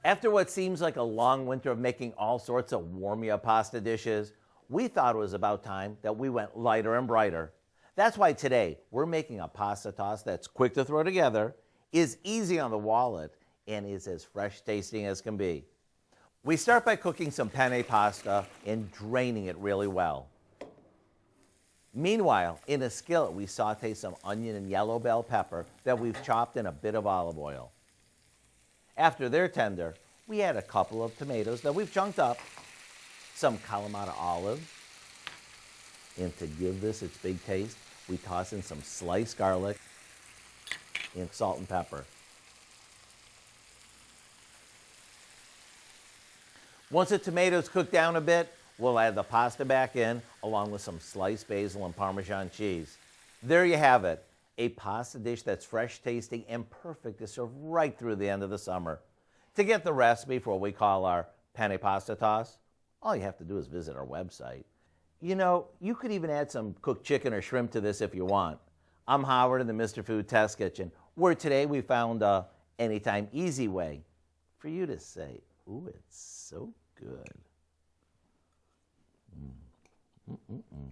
After what seems like a long winter of making all sorts of warm-ya pasta dishes, we thought it was about time that we went lighter and brighter. That's why today we're making a pasta toss that's quick to throw together, is easy on the wallet, and is as fresh tasting as can be. We start by cooking some penne pasta and draining it really well. Meanwhile, in a skillet, we saute some onion and yellow bell pepper that we've chopped in a bit of olive oil. After they're tender, we add a couple of tomatoes that we've chunked up, some Kalamata olives, and to give this its big taste, we toss in some sliced garlic and salt and pepper. Once the tomatoes cook down a bit, we'll add the pasta back in, along with some sliced basil and Parmesan cheese. There you have it, a pasta dish that's fresh tasting and perfect to serve right through the end of the summer. To get the recipe for what we call our penne pasta toss, all you have to do is visit our website. You know, you could even add some cooked chicken or shrimp to this if you want. I'm Howard in the Mr. Food Test Kitchen, where today we found a anytime easy way for you to say, ooh, it's so good. Mm.